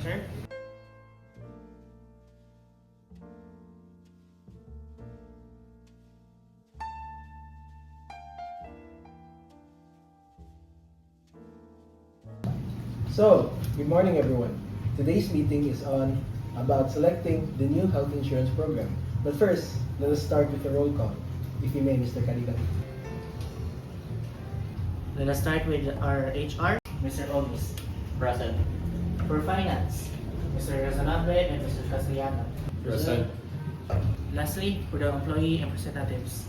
sir. So, good morning everyone. Today's meeting is on about selecting the new health insurance program. But first, let us start with the roll call. If you may, Mr. Caligan. Let us start with our HR, Mr. Omis. Present. For finance, Mr. Razonable and Mr. Castellano. Present. Lastly, for the employee and representatives,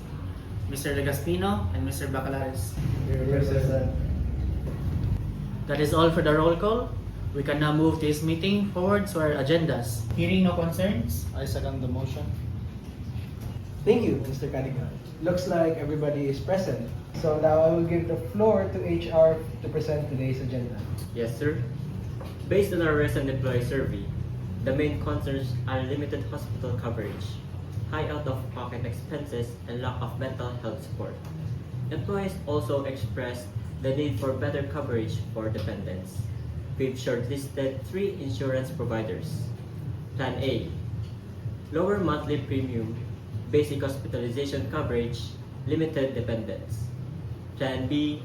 Mr. Legaspino and Mr. Bacalares. That is all for the roll call. We can now move this meeting forward to our agendas. Hearing no concerns, I second the motion. Thank you, Mr. Caligan. Looks like everybody is present. So now I will give the floor to HR to present today's agenda. Yes, sir. Based on our recent employee survey, the main concerns are limited hospital coverage, high out-of-pocket expenses, and lack of mental health support. Employees also expressed the need for better coverage for dependents. We've shortlisted 3 insurance providers. Plan A, lower monthly premium, basic hospitalization coverage, limited dependents. Plan B,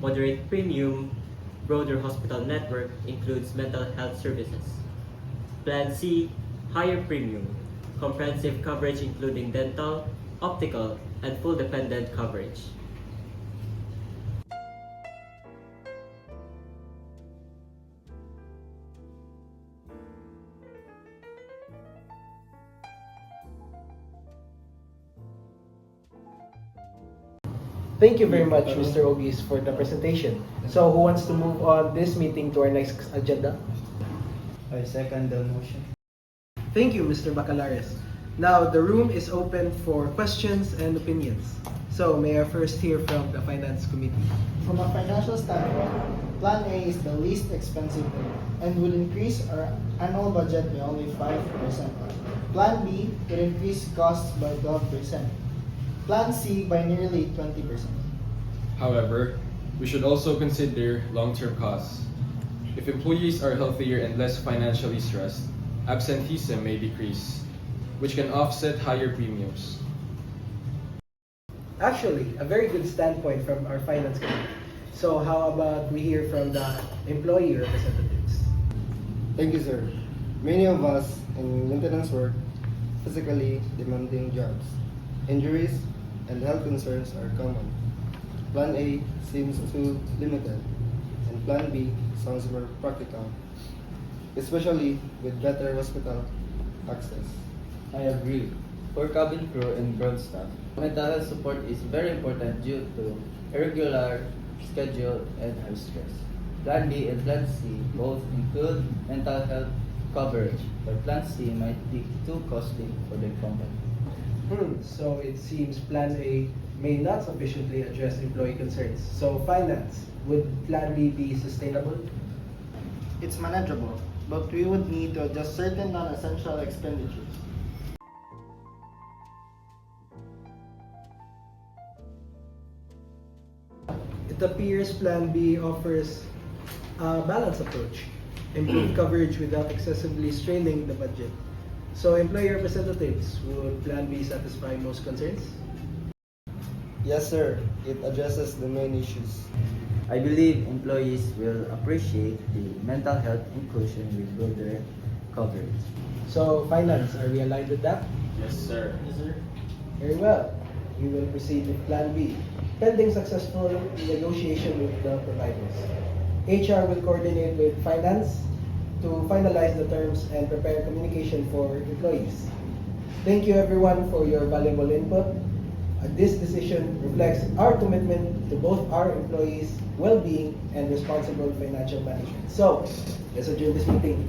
moderate premium, broader hospital network, includes mental health services. Plan C, higher premium, comprehensive coverage including dental, optical, and full dependent coverage. Thank you very much, Mr. Ogis, for the presentation. So who wants to move on this meeting to our next agenda? I second the motion. Thank you, Mr. Bacalares. Now, the room is open for questions and opinions. So, may I first hear from the Finance Committee? From a financial standpoint, Plan A is the least expensive and will increase our annual budget by only 5%. Plan B will increase costs by 12%. Plan C by nearly 20%. However, we should also consider long-term costs. If employees are healthier and less financially stressed, absenteeism may decrease, which can offset higher premiums. Actually, a very good standpoint from our Finance Committee. So, how about we hear from the employee representatives? Thank you, sir. Many of us in maintenance work physically demanding jobs. Injuries and health concerns are common. Plan A seems too limited, and Plan B sounds more practical, especially with better hospital access. I agree. For cabin crew and ground staff, mental health support is very important due to irregular schedule and high stress. Plan B and Plan C both include mental health coverage, but Plan C might be too costly for the company. So, it seems Plan A may not sufficiently address employee concerns. So, Finance, would Plan B be sustainable? It's manageable, but we would need to adjust certain non-essential expenditures. It appears Plan B offers a balanced approach, improved coverage without excessively straining the budget. So, employee representatives, would Plan B satisfy most concerns? Yes, sir. It addresses the main issues. I believe employees will appreciate the mental health inclusion with broader coverage. So, Finance, are we aligned with that? Yes, sir. yes, sir. Very well. We will proceed with Plan B, pending successful negotiation with the providers. HR will coordinate with Finance to finalize the terms and prepare communication for employees. Thank you everyone for your valuable input. This decision reflects our commitment to both our employees' well-being and responsible financial management. So, let's adjourn this meeting.